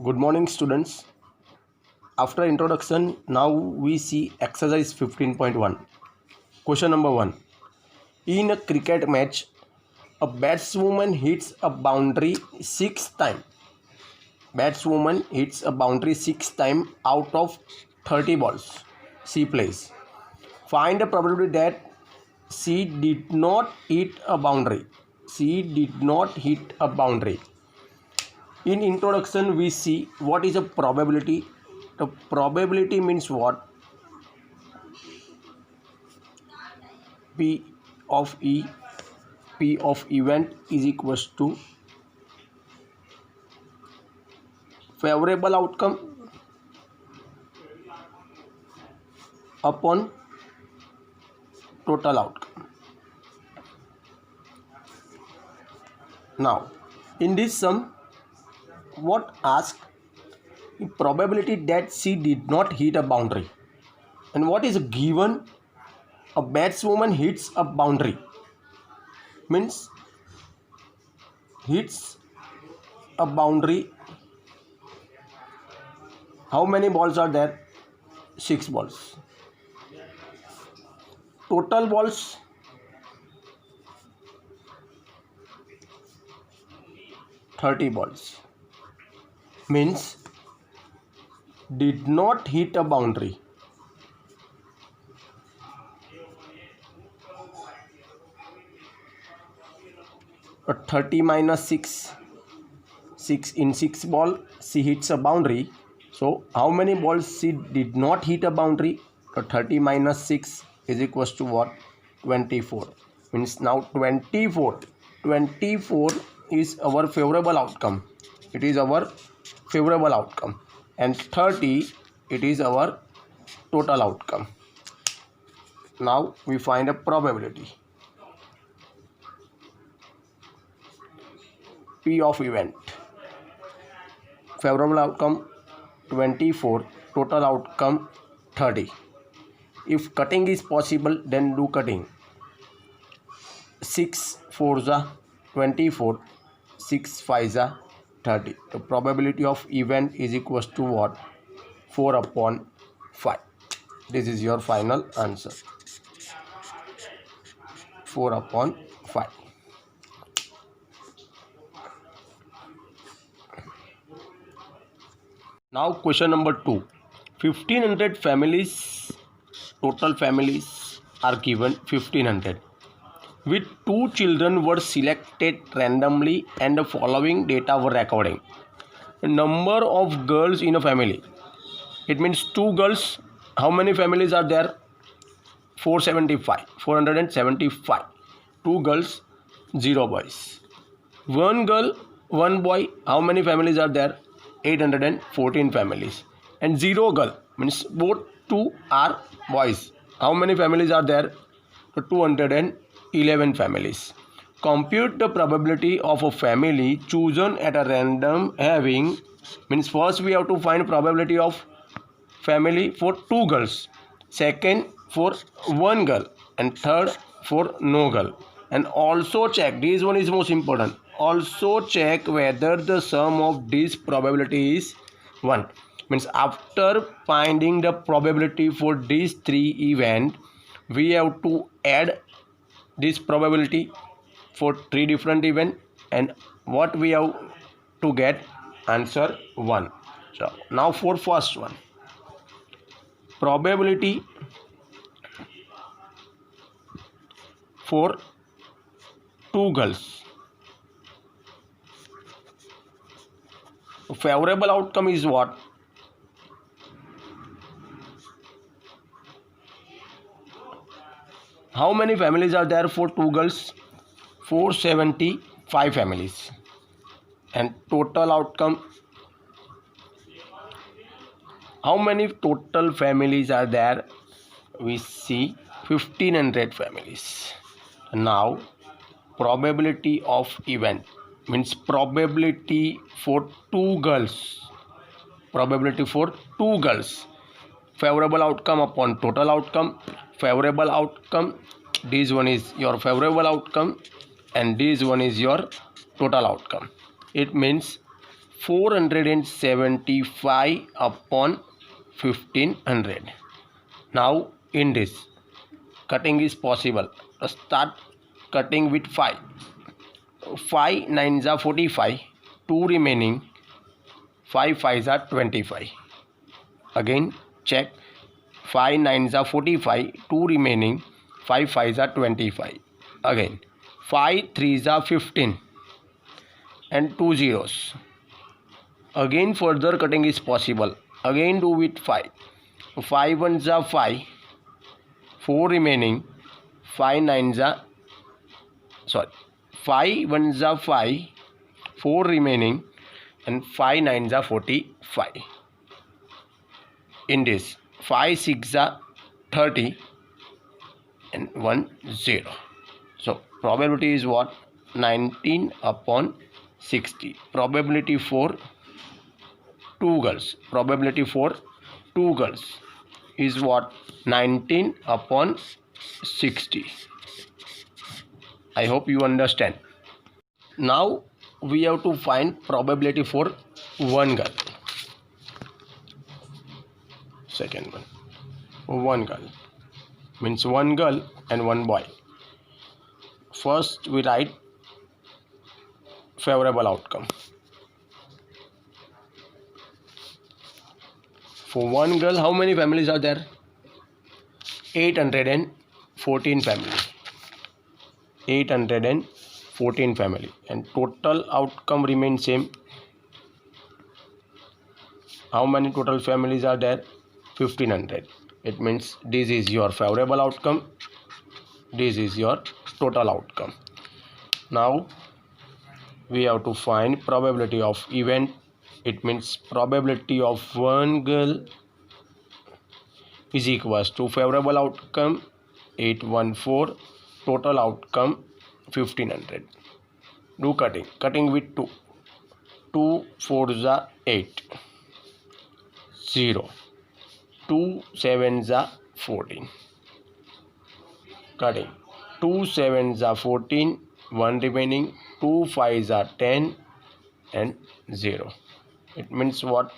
Good morning, students. After introduction, now we see exercise 15.1. Question number 1. In a cricket match, a batswoman hits a boundary 6 times. Batswoman hits a boundary 6 times out of 30 balls she plays. Find the probability that she did not hit a boundary. She did not hit a boundary. In introduction, we see what is a probability. The probability means what? P of E, P of event is equals to favorable outcome upon total outcome. Now, in this sum, what asked? Probability that she did not hit a boundary. And what is given? A batswoman hits a boundary. Means hits a boundary. How many balls are there? 6 balls. Total balls, "30 balls. Means did not hit a boundary. A 30 minus 6, 6 in 6 ball, she hits a boundary. So how many balls she did not hit a boundary? So 30 minus 6 is equals to what? 24. Means now 24 is our favorable outcome. It is our favorable outcome. And 30, it is our total outcome. Now we find a probability. P of event. Favorable outcome 24, total outcome 30. If cutting is possible, then do cutting. 6 4s are 24, 6 5s are 30. The probability of event is equals to what? 4 upon 5. This is your final answer. 4 upon 5. Now question number 2. 1500 families, total families are given 1500. With 2 children were selected randomly and the following data were recorded. The number of girls in a family. It means 2 girls. How many families are there? 475. 2 girls, 0 boys. 1 girl, 1 boy. How many families are there? 814 families. And 0 girl means both 2 are boys. How many families are there? 211 families. Compute the probability of a family chosen at a random having, means first we have to find probability of family for 2 girls, second for 1 girl, and third for no girl. And also check, this one is most important, also check whether the sum of this probability is 1. Means after finding the probability for these 3 events, we have to add this probability for 3 different events, and what we have to get? Answer 1. So now for first one, probability for 2 girls. Favorable outcome is what? How many families are there for 2 girls? 475 families. And total outcome, how many total families are there? We see 1500 families. Now probability of event means probability for 2 girls. Probability for 2 girls. Favorable outcome upon total outcome. Favorable outcome, this one is your favorable outcome and this one is your total outcome. It means 475 upon 1500. Now in this cutting is possible. Start cutting with 5. 5 9s are 45, 2 remaining, 5 5s are 25. Again check, 5 9s are 45, 2 remaining, 5 5s are 25. Again 5 3s are 15 and 2 zeros. Again further cutting is possible. Again do with 5. 5 1s are 5, 4 remaining, 5 9s are 5 1s are 5, 4 remaining, and 5 9s are 45. In this 5 6 are 30 and 1 0. So probability is what? 19 upon 60. Probability for 2 girls. Probability for 2 girls is what? 19 upon 60. I hope you understand. Now we have to find probability for 1 girl. Second one. 1 girl means 1 girl and 1 boy. First we write favorable outcome. For 1 girl, how many families are there? 814 family. 814 family, and total outcome remains same. How many total families are there? 1500. It means this is your favorable outcome, this is your total outcome. Now we have to find probability of event. It means probability of 1 girl is equals to favorable outcome 814, total outcome 1500. Do cutting with 2. 2 4s are 8, 0, 2 7s are 14. Cutting 2 7s are 14, 1 remaining, 2 5s are 10 and 0. It means what?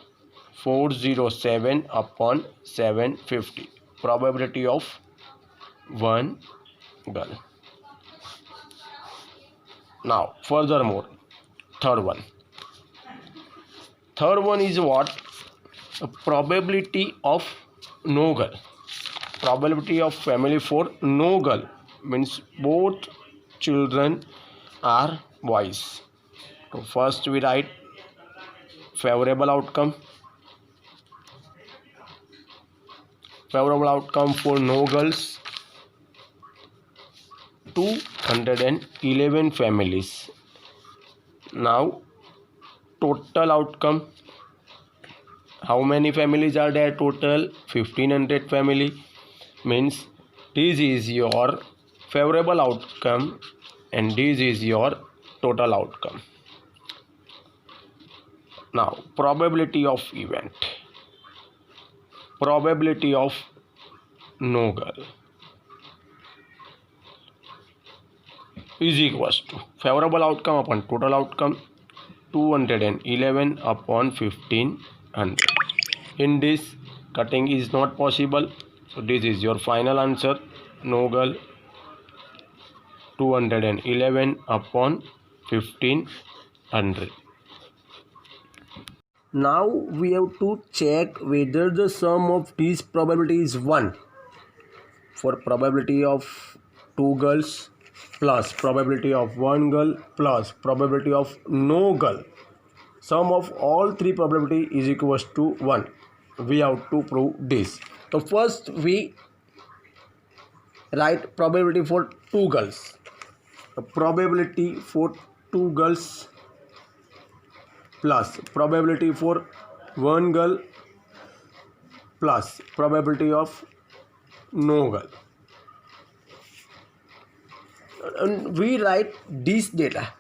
407 upon 750. Probability of 1 girl. Now furthermore, third one. Third one is what? A probability of no girl. Probability of family for no girl means both children are boys. So first we write favorable outcome. Favorable outcome for no girls, 211 families. Now total outcome, how many families are there total? 1500 family. Means this is your favorable outcome and this is your total outcome. Now probability of event. Probability of no girl is equals to favorable outcome upon total outcome, 211 upon 1500. In this cutting is not possible, so this is your final answer. No girl, 211 upon 1500. Now we have to check whether the sum of these probability is 1. For probability of 2 girls plus probability of 1 girl plus probability of no girl, sum of all 3 probability is equals to 1. We have to prove this. So first we write probability for 2 girls. The probability for 2 girls plus probability for 1 girl plus probability of no girl. And we write this data,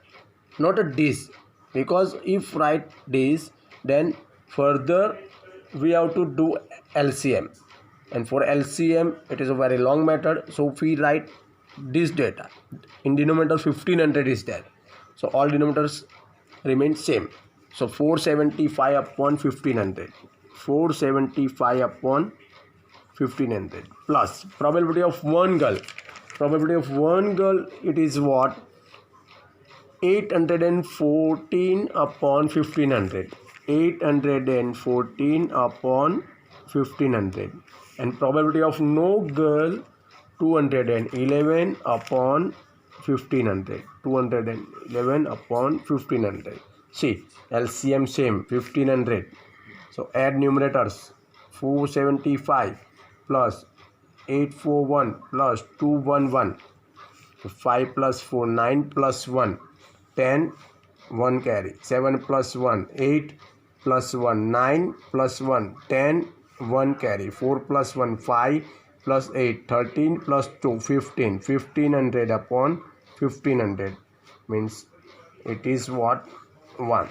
not a this, because if write this, then further we have to do LCM, and for LCM it is a very long method. So we write this data. In denominator 1500 is there, so all denominators remain same. So 475 upon 1500. 475 upon 1500 plus probability of one girl. Probability of one girl, it is what? 814 upon 1500. 814 upon 1500. And probability of no girl, 211 upon 1500. 211 upon 1500. See, LCM same, 1500. So add numerators. 475 plus 841 plus 211. 5 plus 4, 9 plus 1, 10, 1 carry. 7 plus 1, 8 plus 1, 9 plus 1, 10, 1 carry. 4 plus 1, 5 plus 8, 13 plus 2, 15. 1500 upon 1500 means it is what? 1.